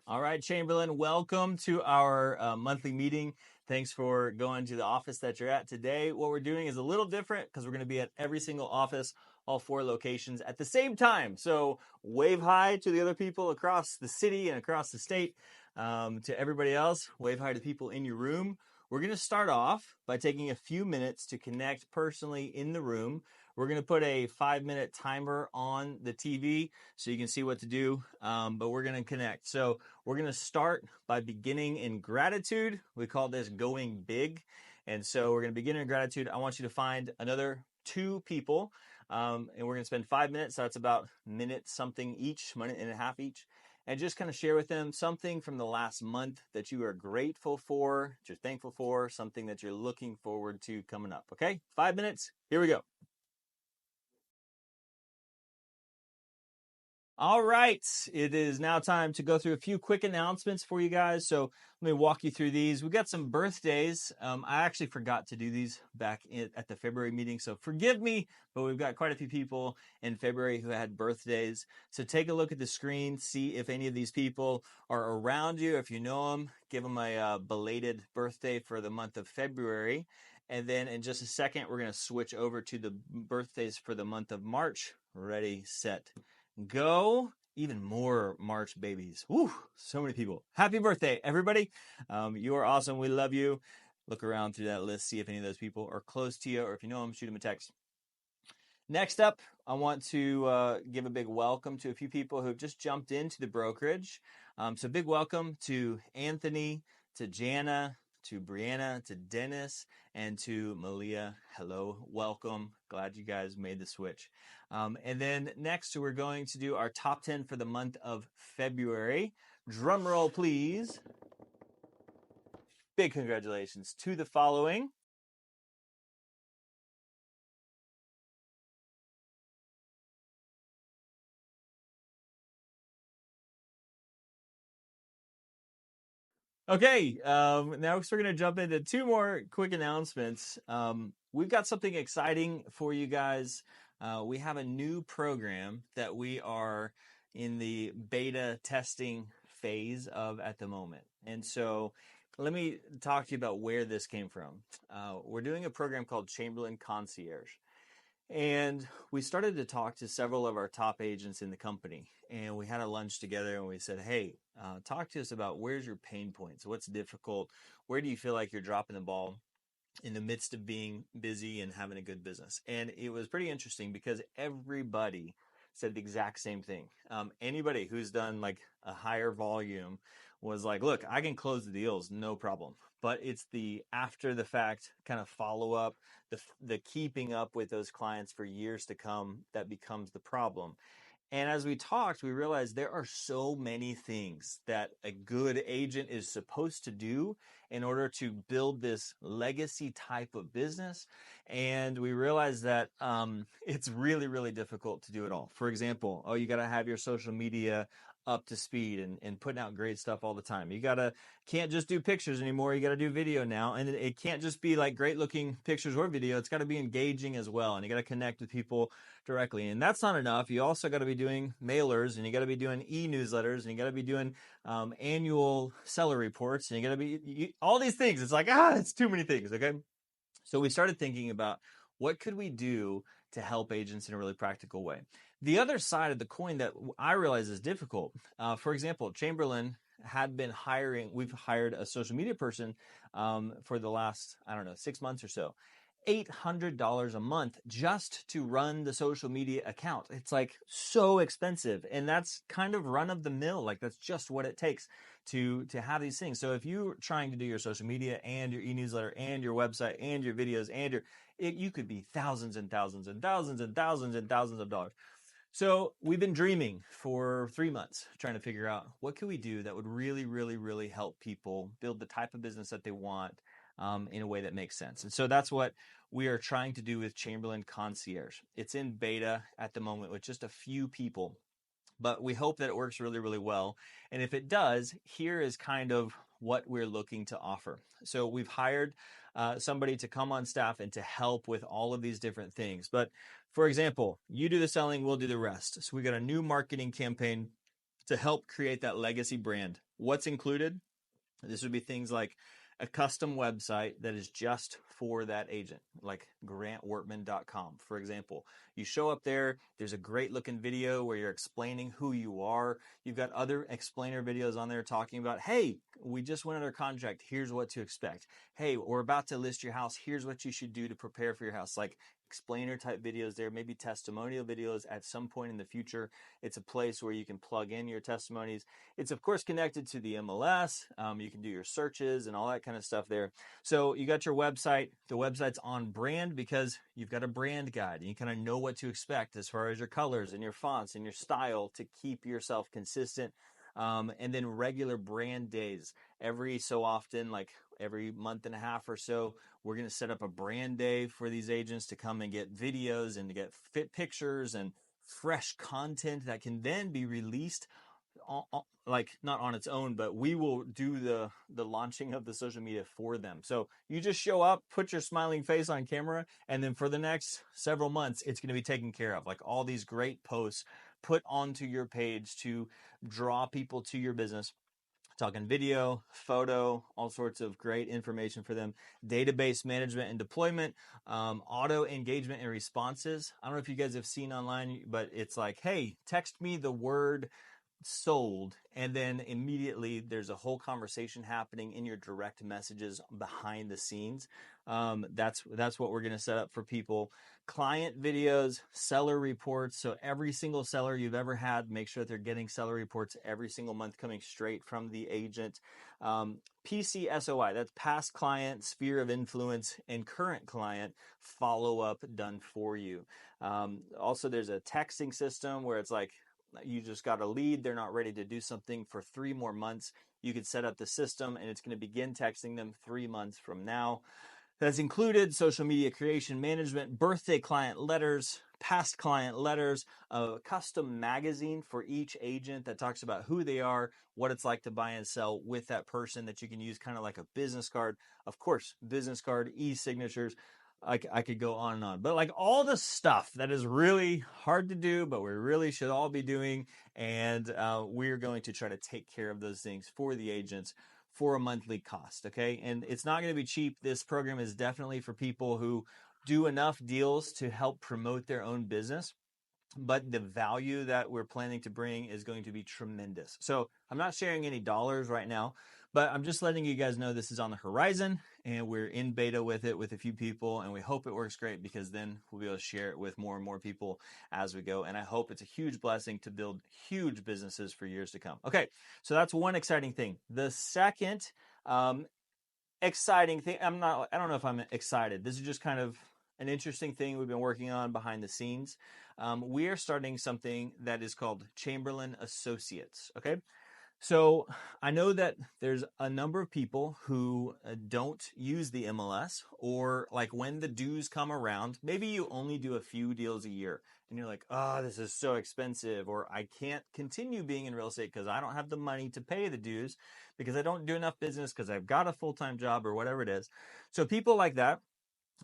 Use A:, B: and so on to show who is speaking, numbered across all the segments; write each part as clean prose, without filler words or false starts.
A: All right, Chamberlain, welcome to our monthly meeting. Thanks for going to the office that you're at today. What we're doing is a little different because we're going to be at every single office, all 4 locations at the same time. So wave hi to the other people across the city and across the state. To everybody else, wave hi to people in your room. We're going to start off by taking a few minutes to connect personally in the room. We're going to put a 5-minute timer on the TV so you can see what to do, but we're going to connect. So we're going to start by beginning in gratitude. We call this going big. And so we're going to begin in gratitude. I want you to find another 2 people, and we're going to spend 5 minutes. So that's about a minute something each, minute and a half each. And just kind of share with them something from the last month that you are grateful for, that you're thankful for, something that you're looking forward to coming up. Okay? 5 minutes. Here we go. All right, it is now time to go through a few quick announcements for you guys. So let me walk you through these. We got some birthdays. I actually forgot to do these back at the February meeting, so forgive me, but we've got quite a few people in February who had birthdays. So take a look at the screen, see if any of these people are around you. If you know them, give them a belated birthday for the month of February. And then in just a second, we're going to switch over to the birthdays for the month of March. Ready, set, go. Even more March babies. Woo, so many people. Happy birthday, everybody. You are awesome. We love you. Look around through that list, see if any of those people are close to you, or if you know them, shoot them a text. Next up, I want to give a big welcome to a few people who have just jumped into the brokerage. So big welcome to Anthony, to Jana, to Brianna, to Dennis, and to Malia. Hello, welcome. Glad you guys made the switch. And then next, we're going to do our top 10 for the month of February. Drum roll, please. Big congratulations to the following. Okay, now we're going to jump into 2 more quick announcements. We've got something exciting for you guys. We have a new program that we are in the beta testing phase of at the moment. And so let me talk to you about where this came from. We're doing a program called Chamberlain Concierge. And we started to talk to several of our top agents in the company. And we had a lunch together and we said, hey, talk to us about where's your pain points? What's difficult? Where do you feel like you're dropping the ball in the midst of being busy and having a good business? And it was pretty interesting because everybody said the exact same thing. Anybody who's done like a higher volume was like, look, I can close the deals, no problem. But it's the after the fact kind of follow up, the keeping up with those clients for years to come that becomes the problem. And as we talked, we realized there are so many things that a good agent is supposed to do in order to build this legacy type of business. And we realized that it's really, really difficult to do it all. For example, you got to have your social media up to speed and putting out great stuff all the time. Can't just do pictures anymore. You got to do video now. And it can't just be like great looking pictures or video. It's got to be engaging as well. And you got to connect with people directly. And that's not enough. You also got to be doing mailers, and you got to be doing e-newsletters, and you got to be doing annual seller reports, and you got to be all these things. It's like, it's too many things. Okay. So we started thinking about what could we do to help agents in a really practical way. The other side of the coin that I realize is difficult, for example, Chamberlain had been hiring, we've hired a social media person for the last, 6 months or so. $800 a month just to run the social media account. It's like so expensive. And that's kind of run of the mill. Like that's just what it takes to have these things. So if you're trying to do your social media and your e-newsletter and your website and your videos and you could be thousands and thousands and thousands and thousands and thousands of dollars. So we've been dreaming for 3 months, trying to figure out what can we do that would really, really, really help people build the type of business that they want in a way that makes sense. And so that's what we are trying to do with Chamberlain Concierge. It's in beta at the moment with just a few people, but we hope that it works really, really well. And if it does, here is kind of what we're looking to offer. So we've hired somebody to come on staff and to help with all of these different things. But for example, you do the selling, we'll do the rest. So we got a new marketing campaign to help create that legacy brand. what's included? This would be things like a custom website that is just for that agent, like grantwortman.com, for example. You show up there, there's a great looking video where you're explaining who you are. You've got other explainer videos on there talking about, hey, we just went under contract. Here's what to expect. Hey, we're about to list your house. Here's what you should do to prepare for your house. Like explainer type videos there, maybe testimonial videos at some point in the future. It's a place where you can plug in your testimonies. It's of course connected to the MLS. You can do your searches and all that kind of stuff there. So you got your website. The website's on brand because you've got a brand guide and you kind of know what to expect as far as your colors and your fonts and your style to keep yourself consistent. And then regular brand days every so often, like every month and a half or so, we're going to set up a brand day for these agents to come and get videos and to get fit pictures and fresh content that can then be released like not on its own, but we will do the launching of the social media for them. So you just show up, put your smiling face on camera, and then for the next several months, it's going to be taken care of. Like all these great posts put onto your page to draw people to your business. Talking video, photo, all sorts of great information for them. Database management and deployment, auto engagement and responses. I don't know if you guys have seen online, but it's like, hey, text me the word sold, and then immediately there's a whole conversation happening in your direct messages behind the scenes. That's what we're going to set up for people. Client videos, seller reports. So every single seller you've ever had, make sure that they're getting seller reports every single month coming straight from the agent. PCSOI, that's past client, sphere of influence, and current client follow-up done for you. Also, there's a texting system where it's like, you just got a lead, they're not ready to do something for 3 more months. You could set up the system and it's going to begin texting them 3 months from now. That's included social media creation management, birthday client letters, past client letters, a custom magazine for each agent that talks about who they are, what it's like to buy and sell with that person that you can use kind of like a business card. Of course, business card, e-signatures. I could go on and on, but like all the stuff that is really hard to do, but we really should all be doing. And we're going to try to take care of those things for the agents for a monthly cost. Okay. And it's not going to be cheap. This program is definitely for people who do enough deals to help promote their own business, but the value that we're planning to bring is going to be tremendous. So I'm not sharing any dollars right now, but I'm just letting you guys know this is on the horizon and we're in beta with it with a few people, and we hope it works great because then we'll be able to share it with more and more people as we go. And I hope it's a huge blessing to build huge businesses for years to come. Okay, so that's one exciting thing. The second exciting thing, I don't know if I'm excited. This is just kind of an interesting thing we've been working on behind the scenes. We are starting something that is called Chamberlain Associates. Okay. So I know that there's a number of people who don't use the MLS, or like when the dues come around, maybe you only do a few deals a year and you're like, oh, this is so expensive, or I can't continue being in real estate because I don't have the money to pay the dues because I don't do enough business because I've got a full-time job or whatever it is. So people like that.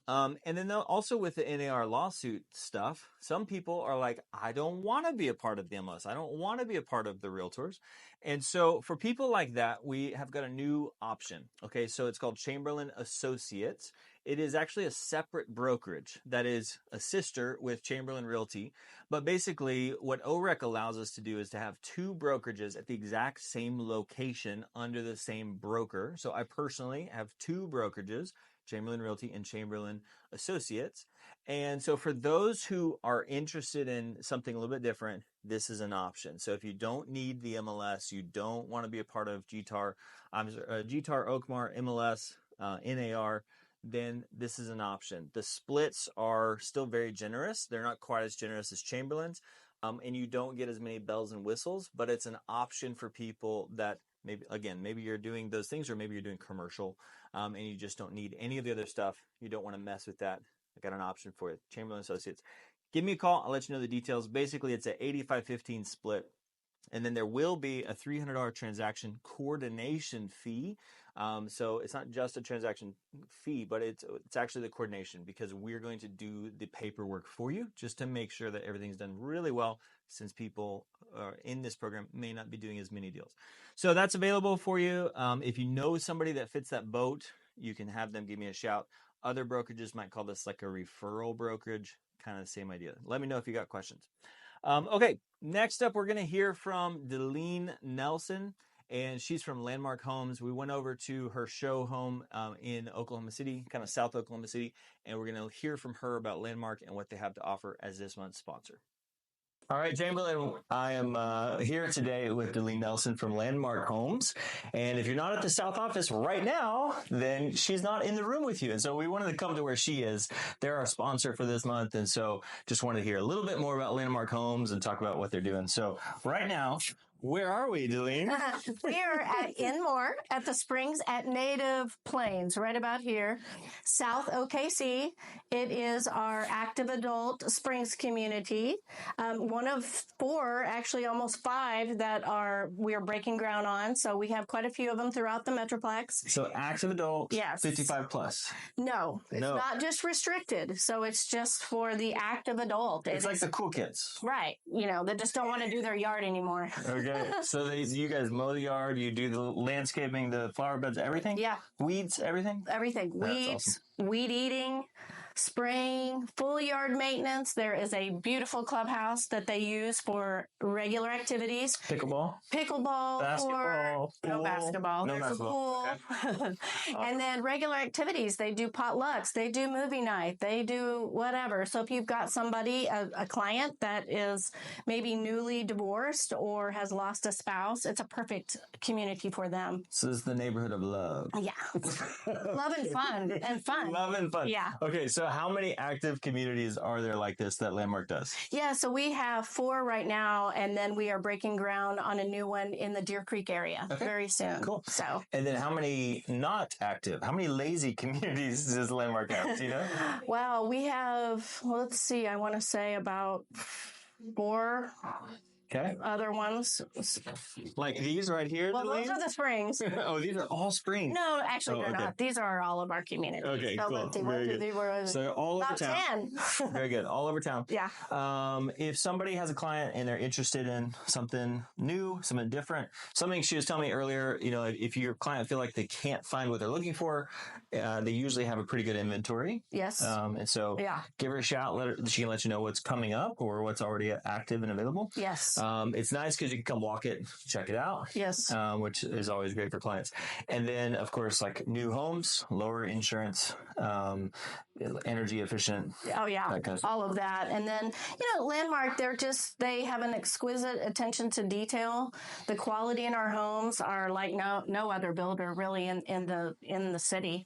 A: And then also with the NAR lawsuit stuff, some people are like, I don't want to be a part of the MLS. I don't want to be a part of the realtors. And so for people like that, we have got a new option. Okay, so it's called Chamberlain Associates. It is actually a separate brokerage that is a sister with Chamberlain Realty. But basically, what OREC allows us to do is to have 2 brokerages at the exact same location under the same broker. So I personally have 2 brokerages, Chamberlain Realty and Chamberlain Associates. And so for those who are interested in something a little bit different, this is an option. So if you don't need the MLS, you don't want to be a part of GTAR, Oakmar, MLS, NAR, then this is an option. The splits are still very generous. They're not quite as generous as Chamberlain's. And you don't get as many bells and whistles, but it's an option for people that maybe you're doing those things, or maybe you're doing commercial, and you just don't need any of the other stuff. You don't want to mess with that. I got an option for you. Chamberlain Associates. Give me a call. I'll let you know the details. Basically, it's an 85-15 split. And then there will be a $300 transaction coordination fee. So it's not just a transaction fee, but it's actually the coordination, because we're going to do the paperwork for you just to make sure that everything's done really well, since people in this program may not be doing as many deals. So that's available for you. If you know somebody that fits that boat, you can have them give me a shout. Other brokerages might call this like a referral brokerage, kind of the same idea. Let me know if you got questions. Okay, next up, we're going to hear from Delene Nelson, and she's from Landmark Homes. We went over to her show home in Oklahoma City, kind of South Oklahoma City, and we're going to hear from her about Landmark and what they have to offer as this month's sponsor. All right, Chamberlain, I am here today with Delene Nelson from Landmark Homes. And if you're not at the South office right now, then she's not in the room with you. And so we wanted to come to where she is. They're our sponsor for this month. And so just wanted to hear a little bit more about Landmark Homes and talk about what they're doing. So right now, where are we, Delene?
B: We're at Enmore at the Springs at Native Plains, right about here, South OKC. It is our active adult Springs community. One of 4, actually almost 5, that we are breaking ground on. So we have quite a few of them throughout the Metroplex.
A: So active adult,
B: yes.
A: 55 plus.
B: No, it's not just restricted. So it's just for the active adult.
A: It's like the cool kids.
B: Right. They just don't want to do their yard anymore.
A: Okay. So you guys mow the yard, you do the landscaping, the flower beds, everything?
B: Yeah.
A: Weeds, everything?
B: Everything.
A: That's
B: Weeds,
A: awesome.
B: Weed eating, spraying, full yard maintenance. There is a beautiful clubhouse that they use for regular activities.
A: Pickleball,
B: basketball, no basketball.
A: No
B: There's
A: basketball.
B: a pool. Okay. And then regular activities. They do potlucks. They do movie night. They do whatever. So if you've got somebody, a client that is maybe newly divorced or has lost a spouse, it's a perfect community for them.
A: So this is the neighborhood of love.
B: Yeah. Love and fun.
A: Love and fun.
B: Yeah.
A: Okay, so how many active communities are there like this that Landmark does?
B: Yeah, so we have 4 right now, and then we are breaking ground on a new one in the Deer Creek area very soon.
A: Cool.
B: So,
A: and then how many not active? How many lazy communities does Landmark have? Do you know?
B: Well, we have, let's see, I want to say about 4 other ones.
A: Like these right here?
B: Well, those are the Springs.
A: Oh, these are all Springs.
B: No, actually, they're not. These are all of our communities.
A: Okay,
B: so
A: cool.
B: Very good.
A: So they're all over town.
B: 10.
A: Very good. All over town.
B: Yeah.
A: If somebody has a client and they're interested in something new, something different, something she was telling me earlier, if your client feel like they can't find what they're looking for, they usually have a pretty good inventory.
B: Yes.
A: And so give her a shout. She can let you know what's coming up or what's already active and available.
B: Yes.
A: It's nice because you can come walk it, check it out.
B: Yes.
A: Which is always great for clients. And then, of course, like new homes, lower insurance, energy efficient.
B: Oh, yeah.
A: That kind of stuff.
B: All of that. And then, Landmark, they have an exquisite attention to detail. The quality in our homes are like no other builder really in the city.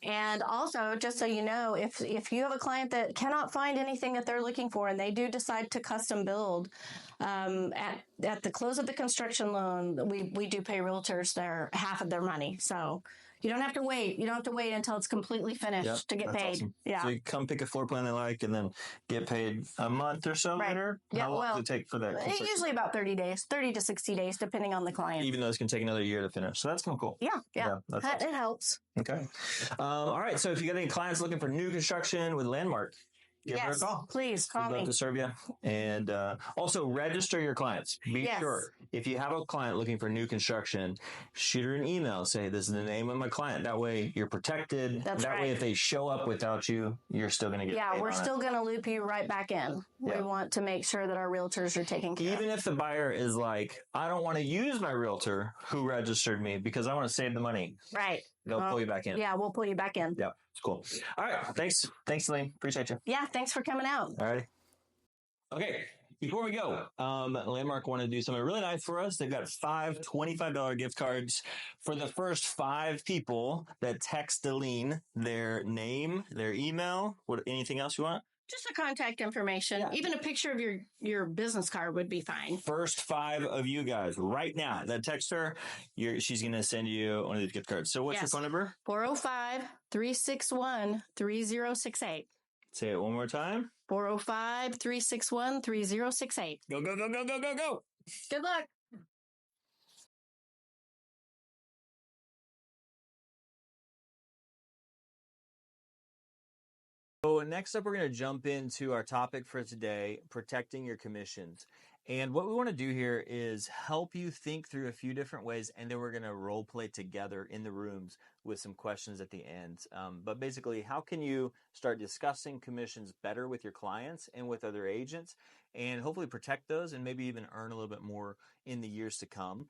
B: And also, just so you know, if you have a client that cannot find anything that they're looking for and they do decide to custom build, at the close of the construction loan, we do pay realtors half of their money. So you don't have to wait. You don't have to wait until it's completely finished to get paid.
A: Awesome.
B: Yeah.
A: So you come pick a floor plan they like and then get paid a month or so later?
B: Yeah.
A: How long does it take for that?
B: Usually about 30 days, 30 to 60 days, depending on the client.
A: Even though it's going to take another year to finish. So that's kind of cool.
B: Yeah.
A: That's awesome.
B: It helps.
A: Okay. All right. So if you got any clients looking for new construction with Landmark, give her a call.
B: Please call
A: We'd
B: me.
A: love to serve you. And also register your clients. Be sure. If you have a client looking for new construction, shoot her an email. Say, this is the name of my client. That way you're protected.
B: That's
A: that
B: right.
A: way if they show up without you, you're still going to get paid.
B: Yeah, we're still going to loop you right back in. We want to make sure that our realtors are taken care of.
A: Even if the buyer is like, I don't want to use my realtor who registered me because I want to save the money.
B: Right.
A: They'll pull you back in.
B: Yeah, we'll pull you back in.
A: Yeah, it's cool. All right. Thanks, Delene. Appreciate you.
B: Yeah, thanks for coming out.
A: All right. Okay. Before we go, Landmark wanted to do something really nice for us. They've got 5 $25 gift cards for the first 5 people that text Delene their name, their email, anything else you want?
B: Just the contact information. Yeah. Even a picture of your business card would be fine.
A: First 5 of you guys right now that text her, she's going to send you one of these gift cards. So what's your phone number?
B: 405-361-3068.
A: Say it one more time.
B: 405-361-3068.
A: Go, go, go, go, go, go, go.
B: Good luck.
A: So next up, we're going to jump into our topic for today, protecting your commissions. And what we want to do here is help you think through a few different ways, and then we're going to role play together in the rooms with some questions at the end. But basically, how can you start discussing commissions better with your clients and with other agents, and hopefully protect those and maybe even earn a little bit more in the years to come.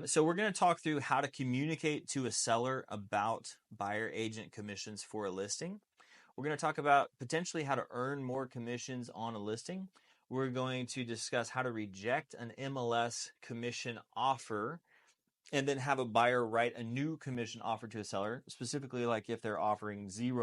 A: So we're going to talk through how to communicate to a seller about buyer agent commissions for a listing. We're going to talk about potentially how to earn more commissions on a listing. We're going to discuss how to reject an MLS commission offer and then have a buyer write a new commission offer to a seller, specifically like if they're offering 0%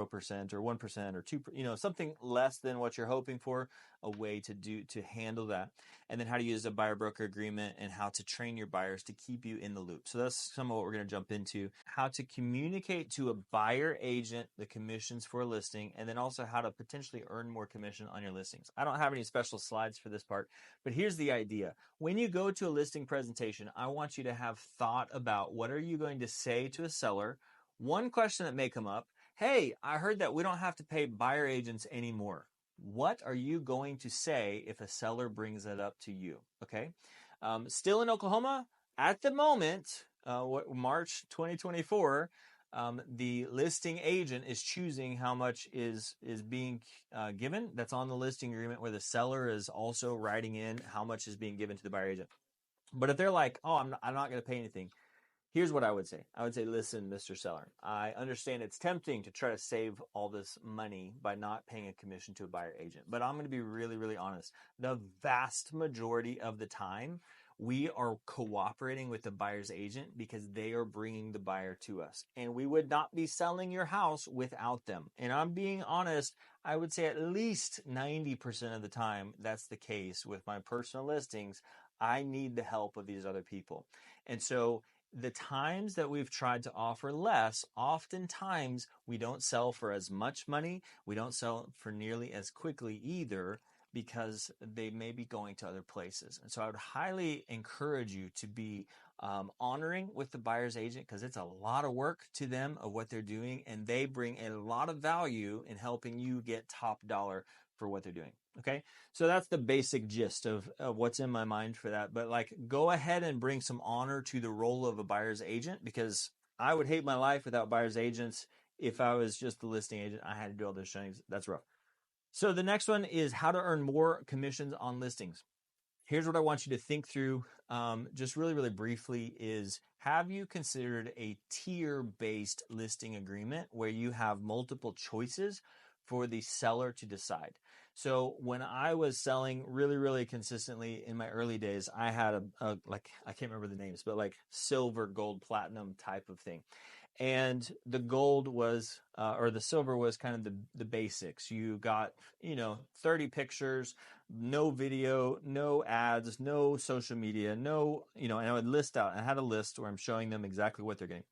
A: or 1% or 2%, something less than what you're hoping for, a way to handle that. And then how to use a buyer broker agreement and how to train your buyers to keep you in the loop. So that's some of what we're going to jump into. How to communicate to a buyer agent the commissions for a listing, and then also how to potentially earn more commission on your listings. I don't have any special slides for this part, but here's the idea. When you go to a listing presentation, I want you to have thought about what are you going to say to a seller. One question that may come up, hey, I heard that we don't have to pay buyer agents anymore. What are you going to say if a seller brings that up to you? Okay. Still in Oklahoma, at the moment, March 2024, the listing agent is choosing how much is being given. That's on the listing agreement, where the seller is also writing in how much is being given to the buyer agent. But if they're like, oh, I'm not going to pay anything, here's what I would say. I would say, listen, Mr. Seller, I understand it's tempting to try to save all this money by not paying a commission to a buyer agent, but I'm going to be really, really honest. The vast majority of the time, we are cooperating with the buyer's agent because they are bringing the buyer to us. And we would not be selling your house without them. And I'm being honest, I would say at least 90% of the time, that's the case with my personal listings. I need the help of these other people. And so the times that we've tried to offer less, oftentimes we don't sell for as much money. We don't sell for nearly as quickly either, because they may be going to other places. And so I would highly encourage you to be honoring with the buyer's agent, because it's a lot of work to them of what they're doing, and they bring a lot of value in helping you get top dollar for what they're doing. Okay, so that's the basic gist of what's in my mind for that. But go ahead and bring some honor to the role of a buyer's agent, because I would hate my life without buyer's agents. If I was just the listing agent, I had to do all those showings. That's rough. So the next one is how to earn more commissions on listings. Here's what I want you to think through, just really, really briefly, is have you considered a tier-based listing agreement where you have multiple choices for the seller to decide? So when I was selling really, really consistently in my early days, I had a I can't remember the names, but silver, gold, platinum type of thing. And the gold was, or the silver was kind of the basics. You got, 30 pictures, no video, no ads, no social media, no, and I would list out, I had a list where I'm showing them exactly what they're getting.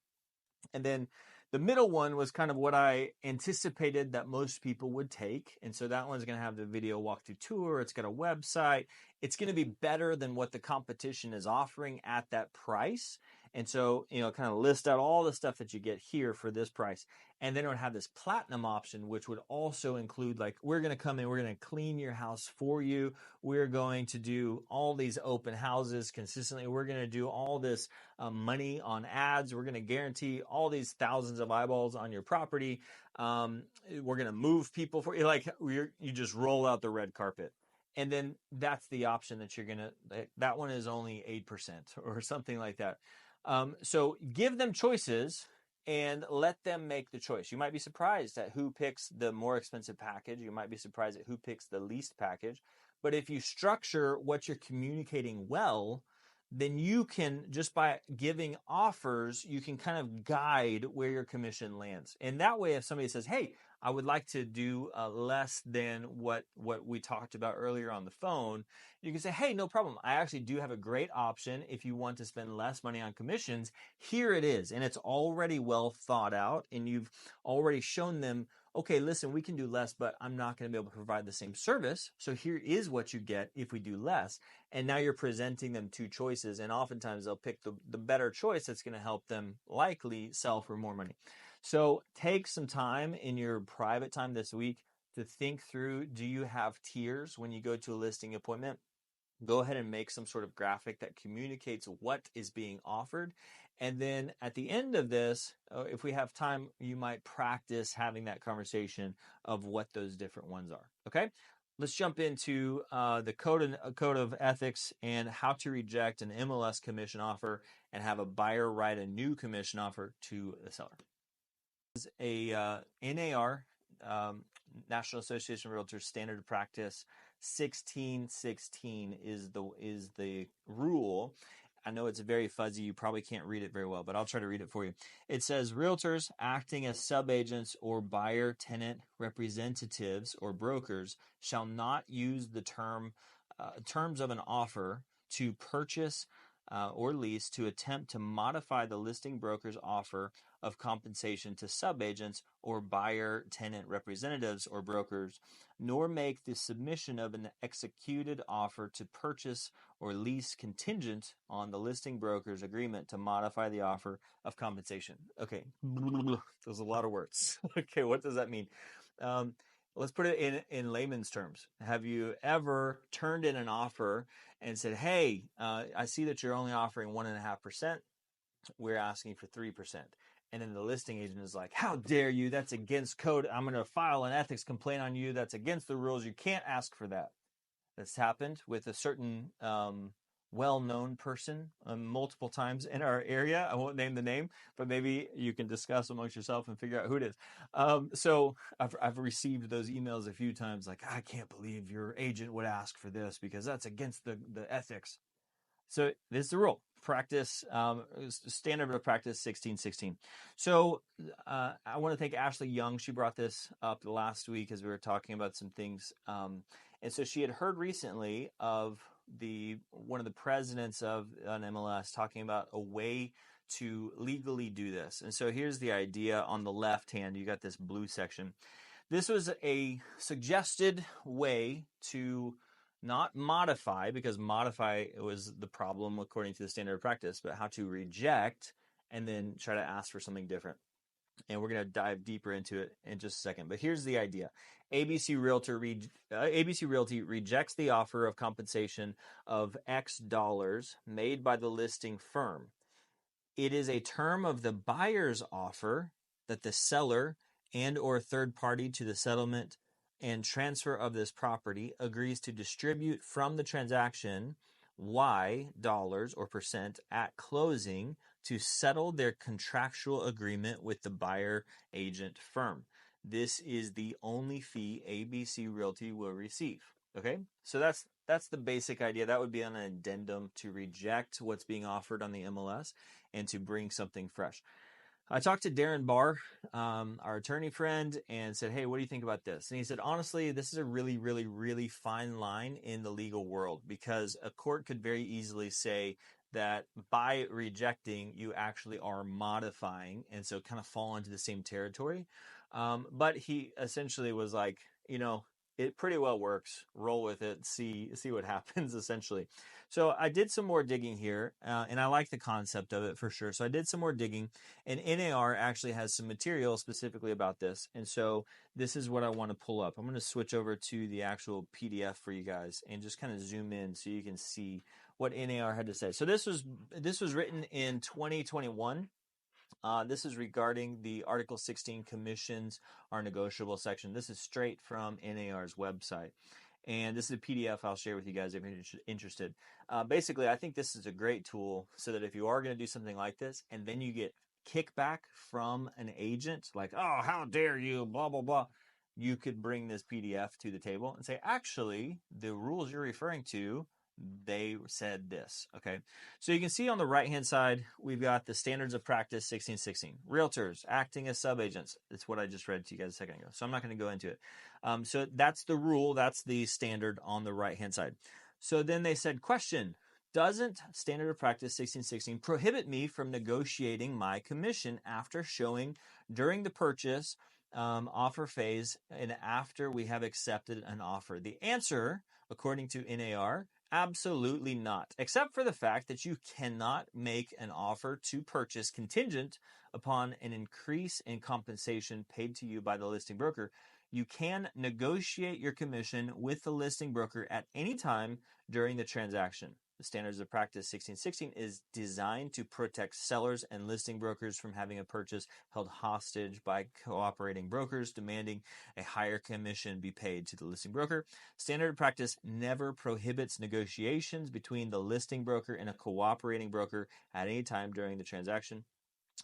A: And then the middle one was kind of what I anticipated that most people would take. And so that one's going to have the video walkthrough tour. It's got a website. It's going to be better than what the competition is offering at that price. And so, kind of list out all the stuff that you get here for this price. And then it would have this platinum option, which would also include we're going to come in, we're going to clean your house for you. We're going to do all these open houses consistently. We're going to do all this money on ads. We're going to guarantee all these thousands of eyeballs on your property. We're going to move people for you. You just roll out the red carpet. And then that's the option that you're going to, that one is only 8% or something like that. So give them choices and let them make the choice. You might be surprised at who picks the more expensive package. You might be surprised at who picks the least package. But if you structure what you're communicating well, then you can, just by giving offers, you can kind of guide where your commission lands. And that way, if somebody says, hey, I would like to do less than what we talked about earlier on the phone, you can say, hey, no problem. I actually do have a great option if you want to spend less money on commissions. Here it is. And it's already well thought out, and you've already shown them, okay, listen, we can do less, but I'm not going to be able to provide the same service. So here is what you get if we do less. And now you're presenting them two choices, and oftentimes they'll pick the better choice that's going to help them likely sell for more money. So take some time in your private time this week to think through, do you have tiers when you go to a listing appointment? Go ahead and make some sort of graphic that communicates what is being offered. And then at the end of this, if we have time, you might practice having that conversation of what those different ones are. Okay, let's jump into the code of ethics and how to reject an MLS commission offer and have a buyer write a new commission offer to the seller. This is a NAR, National Association of Realtors Standard of Practice 1616 is the rule. I know it's very fuzzy. You probably can't read it very well, but I'll try to read it for you. It says realtors acting as subagents or buyer tenant representatives or brokers shall not use the terms of an offer to purchase or lease to attempt to modify the listing broker's offer of compensation to subagents or buyer tenant representatives or brokers, nor make the submission of an executed offer to purchase or lease contingent on the listing broker's agreement to modify the offer of compensation. Okay, there's a lot of words. Okay, what does that mean? Let's put it in layman's terms. Have you ever turned in an offer and said, hey, I see that you're only offering 1.5%. We're asking for 3%. And then the listing agent is like, how dare you? That's against code. I'm going to file an ethics complaint on you. That's against the rules. You can't ask for that. That's happened with a certain well-known person multiple times in our area. I won't name the name, but maybe you can discuss amongst yourself and figure out who it is. So I've received those emails a few times like, I can't believe your agent would ask for this because that's against the ethics. So this is the rule. Practice, standard of practice 1616. So I want to thank Ashley Young. She brought this up last week as we were talking about some things. And so she had heard recently of one of the presidents of an MLS talking about a way to legally do this. And so here's the idea. On the left hand, you got this blue section. This was a suggested way to not modify, because modify was the problem according to the standard of practice, but how to reject and then try to ask for something different. And we're going to dive deeper into it in just a second. But here's the idea. ABC Realty rejects the offer of compensation of X dollars made by the listing firm. It is a term of the buyer's offer that the seller and or third party to the settlement and transfer of this property agrees to distribute from the transaction Y dollars or percent at closing to settle their contractual agreement with the buyer agent firm. This is the only fee ABC Realty will receive. Okay, so that's the basic idea. That would be an addendum to reject what's being offered on the MLS and to bring something fresh. I talked to Darren Barr, our attorney friend, and said, hey, what do you think about this? And he said, honestly, this is a really, really, really fine line in the legal world, because a court could very easily say that by rejecting, you actually are modifying, and so kind of fall into the same territory. But he essentially was like, it pretty well works. Roll with it. See what happens, essentially. So I did some more digging here, and I like the concept of it for sure. So I did some more digging, and NAR actually has some material specifically about this. And so this is what I want to pull up. I'm going to switch over to the actual PDF for you guys and just kind of zoom in so you can see what NAR had to say. So this was written in 2021. This is regarding the Article 16 commissions are negotiable section. This is straight from NAR's website. And this is a PDF I'll share with you guys if you're interested. Basically, I think this is a great tool so that if you are going to do something like this and then you get kickback from an agent, like, oh, how dare you, blah, blah, blah, you could bring this PDF to the table and say, actually, the rules you're referring to, they said this. Okay, so you can see on the right hand side we've got the standards of practice 1616. Realtors acting as subagents. It's what I just read to you guys a second ago, so I'm not going to go into it. So that's the rule, that's the standard on the right hand side. So then they said, question, doesn't standard of practice 1616 prohibit me from negotiating my commission after showing during the purchase offer phase and after we have accepted an offer? The answer, according to NAR, absolutely not, except for the fact that you cannot make an offer to purchase contingent upon an increase in compensation paid to you by the listing broker. You can negotiate your commission with the listing broker at any time during the transaction. The Standards of Practice 1616 is designed to protect sellers and listing brokers from having a purchase held hostage by cooperating brokers demanding a higher commission be paid to the listing broker. Standard of Practice never prohibits negotiations between the listing broker and a cooperating broker at any time during the transaction.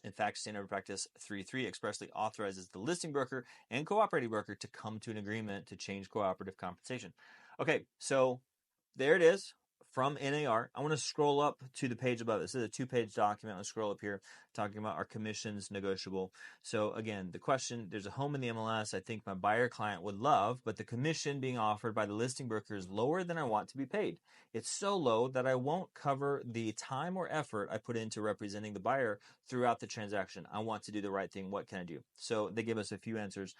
A: In fact, Standard of Practice 3.3 expressly authorizes the listing broker and cooperating broker to come to an agreement to change cooperative compensation. Okay, so there it is from NAR. I want to scroll up to the page above. This is a 2-page document. Let's scroll up here talking about our commissions negotiable. So again, the question, there's a home in the MLS I think my buyer client would love, but the commission being offered by the listing broker is lower than I want to be paid. It's so low that I won't cover the time or effort I put into representing the buyer throughout the transaction. I want to do the right thing. What can I do? So they give us a few answers.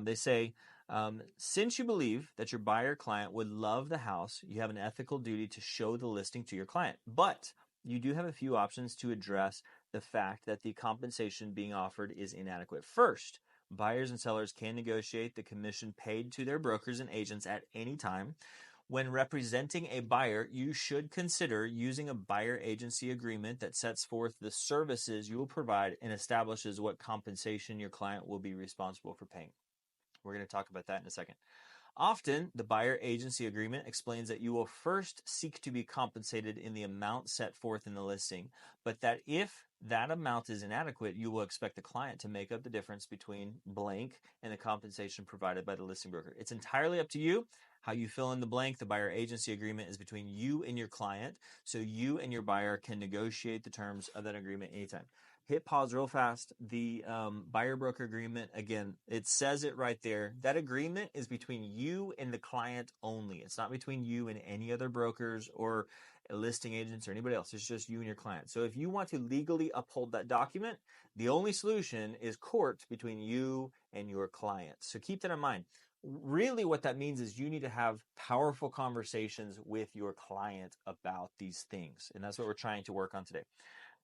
A: They say, since you believe that your buyer client would love the house, you have an ethical duty to show the listing to your client. But you do have a few options to address the fact that the compensation being offered is inadequate. First, buyers and sellers can negotiate the commission paid to their brokers and agents at any time. When representing a buyer, you should consider using a buyer agency agreement that sets forth the services you will provide and establishes what compensation your client will be responsible for paying. We're going to talk about that in a second. Often, the buyer agency agreement explains that you will first seek to be compensated in the amount set forth in the listing, but that if that amount is inadequate, you will expect the client to make up the difference between blank and the compensation provided by the listing broker. It's entirely up to you how you fill in the blank. The buyer agency agreement is between you and your client, so you and your buyer can negotiate the terms of that agreement anytime. Hit pause real fast. The buyer broker agreement, again, it says it right there. That agreement is between you and the client only. It's not between you and any other brokers or listing agents or anybody else. It's just you and your client. So if you want to legally uphold that document, the only solution is court between you and your client. So keep that in mind. Really what that means is you need to have powerful conversations with your client about these things. And that's what we're trying to work on today.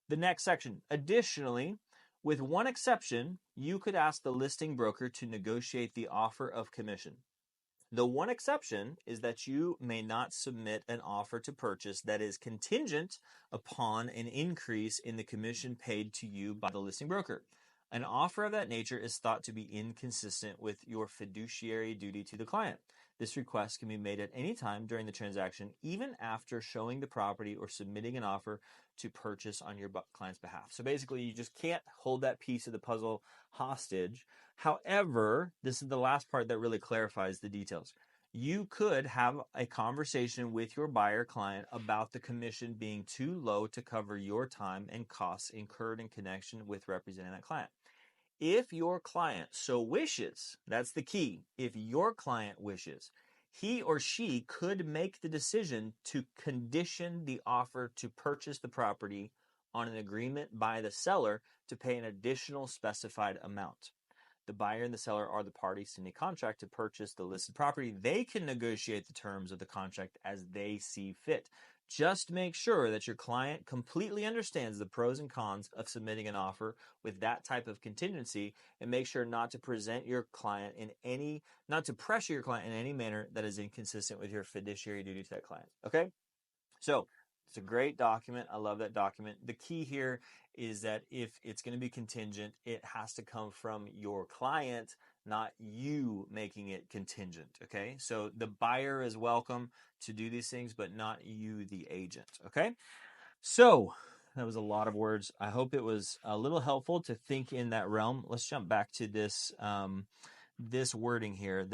A: The next section. Additionally, with one exception, you could ask the listing broker to negotiate the offer of commission. The one exception is that you may not submit an offer to purchase that is contingent upon an increase in the commission paid to you by the listing broker. An offer of that nature is thought to be inconsistent with your fiduciary duty to the client. This request can be made at any time during the transaction, even after showing the property or submitting an offer to purchase on your client's behalf. So basically, you just can't hold that piece of the puzzle hostage. However, this is the last part that really clarifies the details. You could have a conversation with your buyer client about the commission being too low to cover your time and costs incurred in connection with representing that client. If your client so wishes, that's the key. If your client wishes, he or she could make the decision to condition the offer to purchase the property on an agreement by the seller to pay an additional specified amount. The buyer and the seller are the parties to any contract to purchase the listed property. They can negotiate the terms of the contract as they see fit. Just make sure that your client completely understands the pros and cons of submitting an offer with that type of contingency, and make sure not to present your client not to pressure your client in any manner that is inconsistent with your fiduciary duty to that client. Okay? So it's a great document. I love that document. The key here is that if it's going to be contingent, it has to come from your client, not you making it contingent. Okay. So the buyer is welcome to do these things, but not you, the agent. Okay. So that was a lot of words. I hope it was a little helpful to think in that realm. Let's jump back to this, this wording here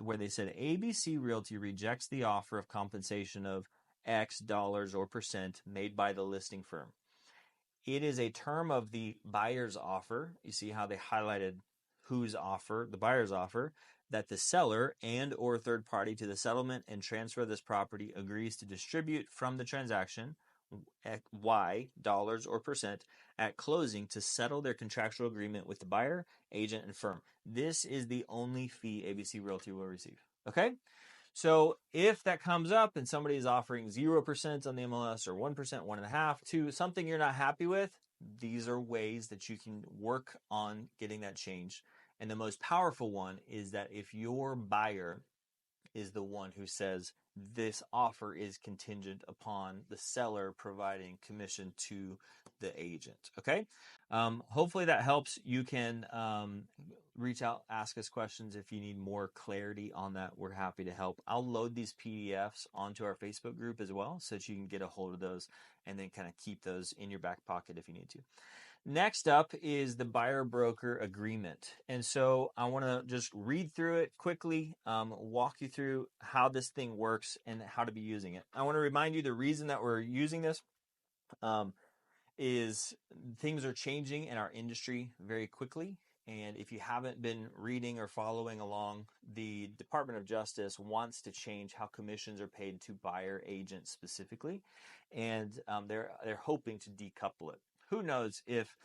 A: where they said ABC Realty rejects the offer of compensation of X dollars or percent made by the listing firm. It is a term of the buyer's offer. You see how they highlighted whose offer, the buyer's offer, that the seller and or third party to the settlement and transfer of this property agrees to distribute from the transaction Y dollars or percent at closing to settle their contractual agreement with the buyer, agent, and firm. This is the only fee ABC Realty will receive. Okay? So if that comes up and somebody is offering 0% on the MLS or 1%, 1.5%, 2%, something you're not happy with, these are ways that you can work on getting that changed And the most powerful one is that if your buyer is the one who says this offer is contingent upon the seller providing commission to the agent. Okay. Hopefully that helps. You can reach out, ask us questions if you need more clarity on that. We're happy to help. I'll load these PDFs onto our Facebook group as well so that you can get a hold of those and then kind of keep those in your back pocket if you need to. Next up is the buyer broker agreement. And so I want to just read through it quickly, walk you through how this thing works and how to be using it. I want to remind you the reason that we're using this is things are changing in our industry very quickly. And if you haven't been reading or following along, the Department of Justice wants to change how commissions are paid to buyer agents specifically. And they're hoping to decouple it. Who knows if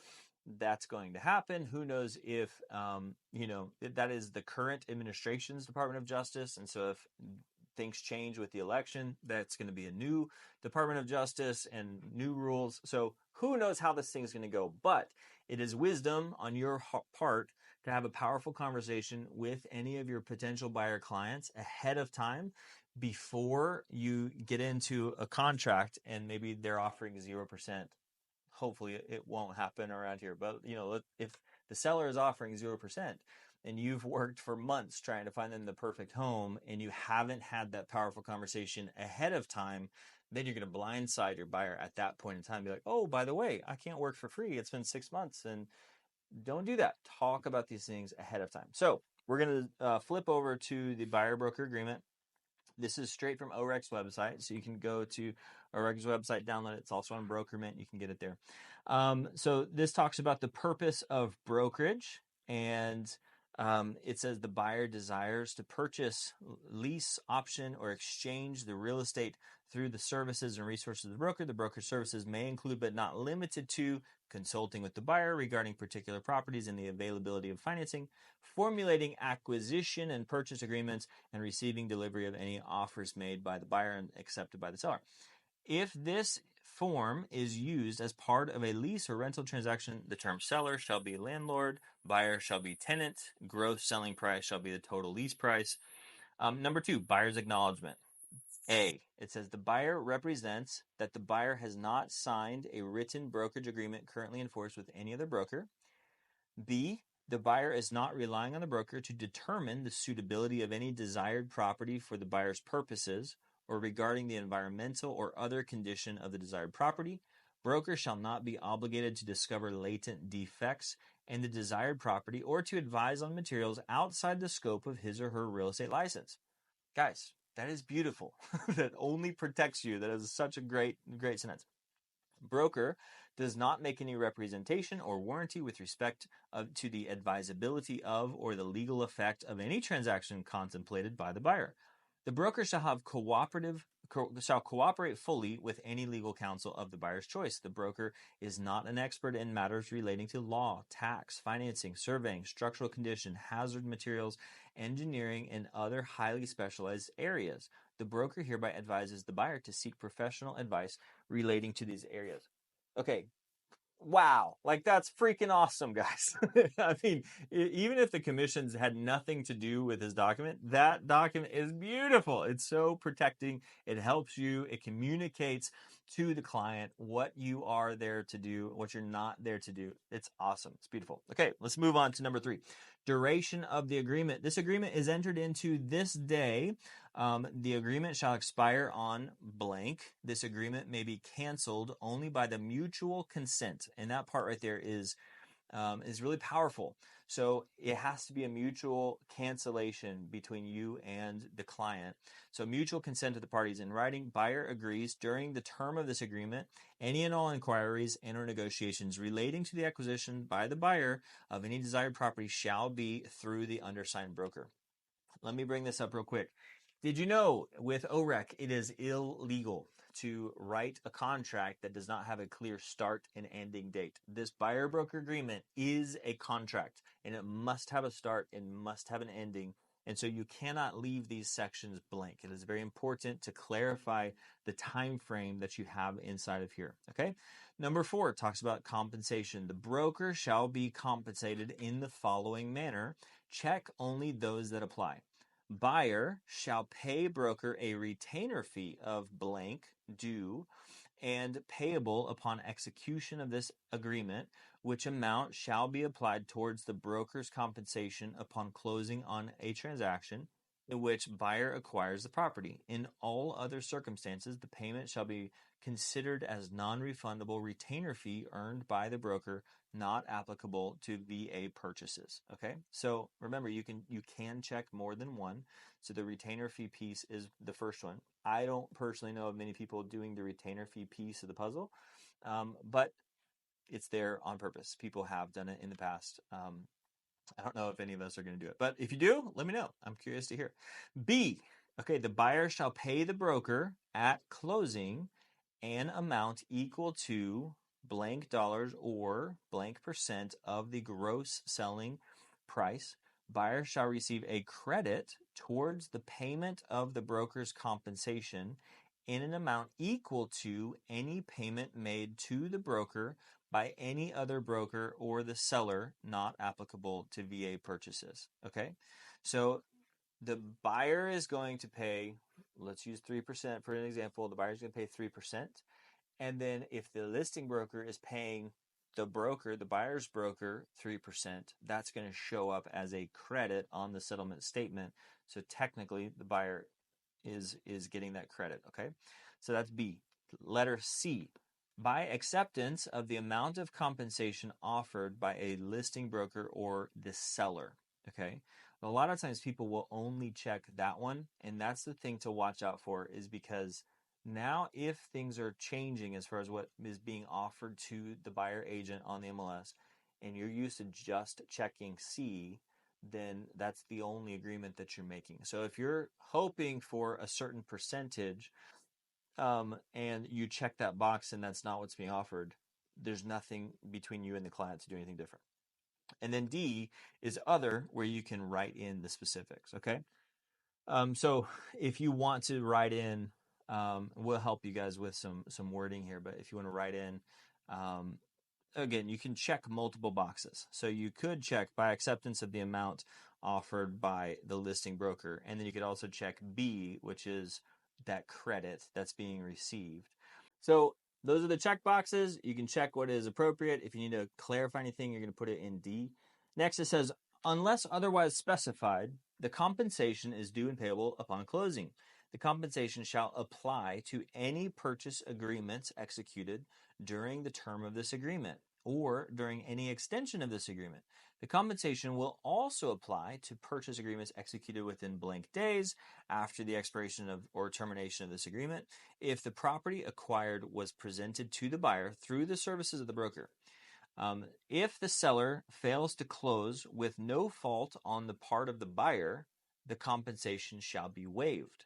A: that's going to happen? Who knows if, that is the current administration's Department of Justice. And so if things change with the election, that's going to be a new Department of Justice and new rules. So who knows how this thing's going to go? But it is wisdom on your part to have a powerful conversation with any of your potential buyer clients ahead of time before you get into a contract and maybe they're offering 0%. Hopefully it won't happen around here. But, if the seller is offering 0%, and you've worked for months trying to find them the perfect home and you haven't had that powerful conversation ahead of time, then you're going to blindside your buyer at that point in time. Be like, oh, by the way, I can't work for free. It's been 6 months. And don't do that. Talk about these things ahead of time. So we're going to flip over to the buyer broker agreement. This is straight from OREC's website. So you can go to OREC's website, download it. It's also on Brokerment. You can get it there. So this talks about the purpose of brokerage, and it says the buyer desires to purchase, lease, option, or exchange the real estate through the services and resources of the broker. The broker services may include, but not limited to, consulting with the buyer regarding particular properties and the availability of financing, formulating acquisition and purchase agreements, and receiving delivery of any offers made by the buyer and accepted by the seller. If this form is used as part of a lease or rental transaction, the term seller shall be landlord, buyer shall be tenant, gross selling price shall be the total lease price. Number 2, buyer's acknowledgement. A, it says the buyer represents that the buyer has not signed a written brokerage agreement currently in force with any other broker. B, the buyer is not relying on the broker to determine the suitability of any desired property for the buyer's purposes or regarding the environmental or other condition of the desired property. Broker shall not be obligated to discover latent defects in the desired property or to advise on materials outside the scope of his or her real estate license. Guys, that is beautiful. That only protects you. That is such a great sentence. Broker does not make any representation or warranty with respect to the advisability of or the legal effect of any transaction contemplated by the buyer. The broker shall cooperate fully with any legal counsel of the buyer's choice. The broker is not an expert in matters relating to law, tax, financing, surveying, structural condition, hazard materials, engineering, and other highly specialized areas. The broker hereby advises the buyer to seek professional advice relating to these areas. Okay. Wow. Like, that's freaking awesome, guys. I mean, even if the commissions had nothing to do with his document, that document is beautiful. It's so protecting. It helps you. It communicates to the client what you are there to do, what you're not there to do. It's awesome. It's beautiful. Okay, let's move on to number 3. Duration of the agreement. This agreement is entered into this day. The agreement shall expire on blank. This agreement may be canceled only by the mutual consent. And that part right there is really powerful. So it has to be a mutual cancellation between you and the client. So mutual consent of the parties in writing. Buyer agrees during the term of this agreement, any and all inquiries and or negotiations relating to the acquisition by the buyer of any desired property shall be through the undersigned broker. Let me bring this up real quick. Did you know with OREC it is illegal to write a contract that does not have a clear start and ending date? This buyer broker agreement is a contract, and it must have a start and must have an ending And so you cannot leave these sections blank. It is very important to clarify the time frame that you have inside of here. Okay. Number 4 talks about compensation. The broker shall be compensated in the following manner. Check only those that apply. Buyer shall pay broker a retainer fee of blank due and payable upon execution of this agreement, which amount shall be applied towards the broker's compensation upon closing on a transaction in which buyer acquires the property. In all other circumstances, the payment shall be considered as non-refundable retainer fee earned by the broker, not applicable to VA purchases. Okay, so remember, you can check more than one. So the retainer fee piece is the first one. I don't personally know of many people doing the retainer fee piece of the puzzle, but it's there on purpose. People have done it in the past. I don't know if any of us are going to do it, but if you do, let me know. I'm curious to hear. B, okay, the buyer shall pay the broker at closing an amount equal to blank dollars or blank percent of the gross selling price. Buyer shall receive a credit towards the payment of the broker's compensation in an amount equal to any payment made to the broker by any other broker or the seller, not applicable to VA purchases. Okay, so the buyer is going to pay, let's use 3% for an example. The buyer is going to pay 3%. And then if the listing broker is paying the broker, the buyer's broker, 3%, that's going to show up as a credit on the settlement statement. So technically the buyer is getting that credit. Okay, so that's B. Letter C. By acceptance of the amount of compensation offered by a listing broker or the seller. Okay, a lot of times people will only check that one, and that's the thing to watch out for, is because now if things are changing as far as what is being offered to the buyer agent on the MLS, and you're used to just checking C, then that's the only agreement that you're making. So if you're hoping for a certain percentage, and you check that box and that's not what's being offered, there's nothing between you and the client to do anything different. And then D is other, where you can write in the specifics. Okay. So if you want to write in, we'll help you guys with some wording here, but if you want to write in, again, you can check multiple boxes. So you could check by acceptance of the amount offered by the listing broker. And then you could also check B, which is that credit that's being received. So those are the check boxes. You can check what is appropriate. If you need to clarify anything, you're going to put it in D. Next, it says, unless otherwise specified, the compensation is due and payable upon closing. The compensation shall apply to any purchase agreements executed during the term of this agreement or during any extension of this agreement. The compensation will also apply to purchase agreements executed within blank days after the expiration of or termination of this agreement, if the property acquired was presented to the buyer through the services of the broker. If the seller fails to close with no fault on the part of the buyer, the compensation shall be waived.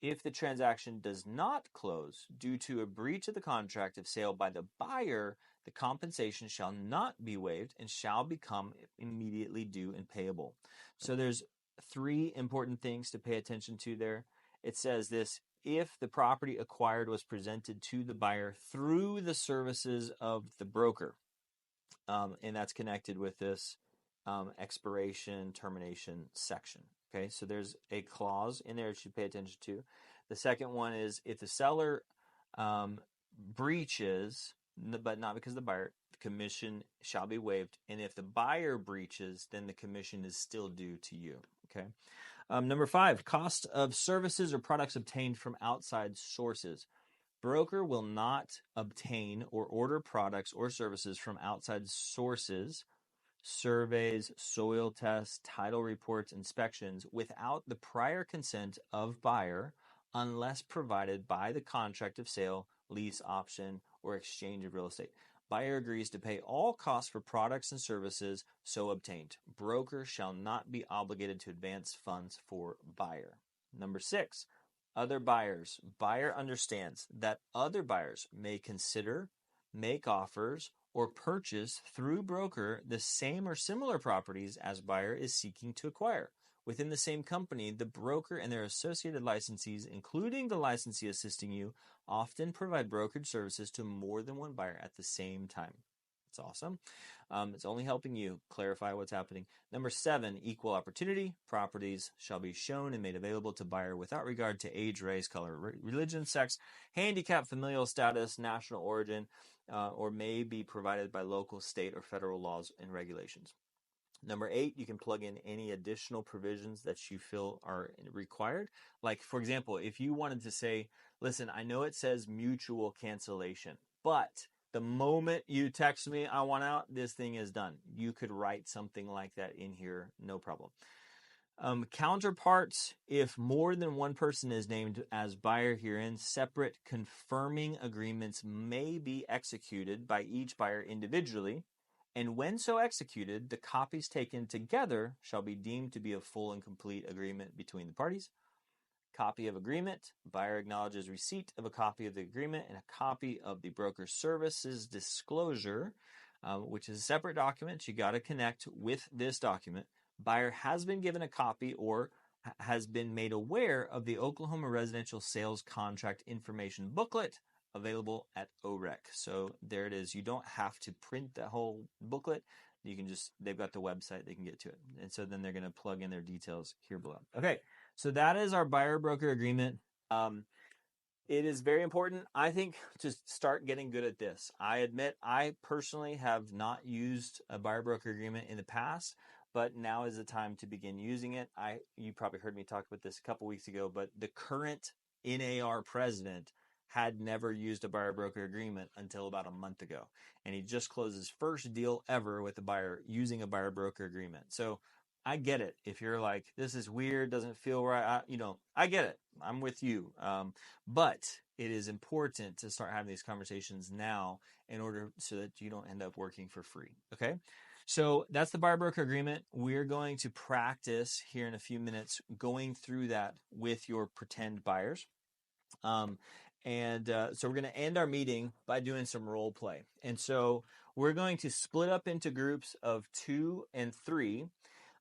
A: If the transaction does not close due to a breach of the contract of sale by the buyer, the compensation shall not be waived and shall become immediately due and payable. So there's 3 important things to pay attention to there. It says this: if the property acquired was presented to the buyer through the services of the broker, and that's connected with this expiration termination section. Okay, so there's a clause in there you should pay attention to. The second one is if the seller breaches, but not because of the buyer, the commission shall be waived. And if the buyer breaches, then the commission is still due to you. Okay. Number 5, cost of services or products obtained from outside sources. Broker will not obtain or order products or services from outside sources, surveys, soil tests, title reports, inspections, without the prior consent of buyer, unless provided by the contract of sale, lease, option, or exchange of real estate. Buyer agrees to pay all costs for products and services so obtained. Broker shall not be obligated to advance funds for buyer. Number 6, other buyers. Buyer understands that other buyers may consider, make offers, or purchase through broker the same or similar properties as buyer is seeking to acquire, Within the same company, the broker and their associated licensees, including the licensee assisting you, often provide brokerage services to more than one buyer at the same time. It's awesome. It's only helping you clarify what's happening. Number 7, equal opportunity. Properties shall be shown and made available to buyer without regard to age, race, color, religion, sex, handicap, familial status, national origin, or may be provided by local, state, or federal laws and regulations. Number 8, you can plug in any additional provisions that you feel are required. Like, for example, if you wanted to say, listen, I know it says mutual cancellation, but the moment you text me, I want out, this thing is done. You could write something like that in here, no problem. Counterparts, if more than one person is named as buyer herein, separate confirming agreements may be executed by each buyer individually, and when so executed, the copies taken together shall be deemed to be a full and complete agreement between the parties. Copy of agreement. Buyer acknowledges receipt of a copy of the agreement and a copy of the broker services disclosure, which is a separate document. You got to connect with this document. Buyer has been given a copy or has been made aware of the Oklahoma Residential Sales Contract Information Booklet available at OREC. So there it is. You don't have to print the whole booklet. You can just, they've got the website, they can get to it. And so then they're going to plug in their details here below. Okay, so that is our buyer broker agreement. It is very important, I think, to start getting good at this. I admit I personally have not used a buyer broker agreement in the past, but now is the time to begin using it. You probably heard me talk about this a couple weeks ago, but the current NAR president had never used a buyer broker agreement until about a month ago. And he just closed his first deal ever with a buyer using a buyer broker agreement. So I get it. If you're like, this is weird, doesn't feel right, I get it. I'm with you. But it is important to start having these conversations now in order so that you don't end up working for free. Okay. So that's the buyer broker agreement. We're going to practice here in a few minutes going through that with your pretend buyers. So we're going to end our meeting by doing some role play. And so we're going to split up into groups of 2 and 3.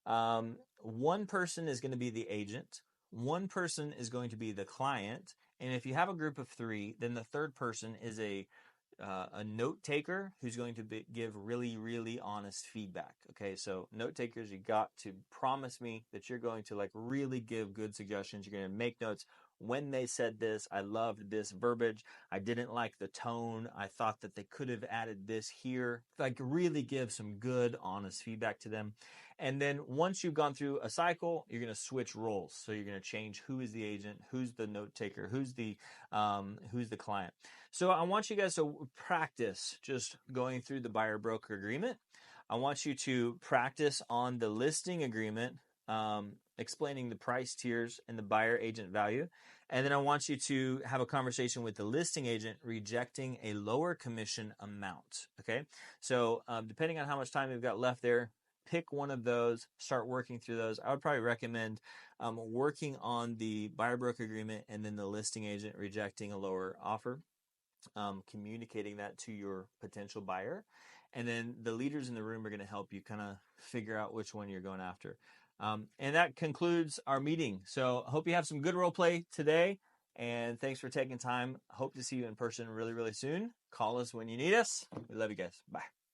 A: One person is going to be the agent. One person is going to be the client. And if you have a group of 3, then the third person is a note taker who's going to give really, really honest feedback. Okay, so note takers, you got to promise me that you're going to really give good suggestions. You're going to make notes. When they said this, I loved this verbiage. I didn't like the tone. I thought that they could have added this here. Really give some good, honest feedback to them. And then once you've gone through a cycle, you're going to switch roles. So you're going to change who is the agent, who's the note taker, who's the client. So I want you guys to practice just going through the buyer broker agreement. I want you to practice on the listing agreement, explaining the price tiers and the buyer agent value. And then I want you to have a conversation with the listing agent rejecting a lower commission amount. Okay. So depending on how much time you've got left there, pick one of those, start working through those. I would probably recommend working on the buyer broker agreement and then the listing agent rejecting a lower offer, communicating that to your potential buyer. And then the leaders in the room are going to help you kind of figure out which one you're going after. And that concludes our meeting. So I hope you have some good role play today. And thanks for taking time. Hope to see you in person really, really soon. Call us when you need us. We love you guys. Bye.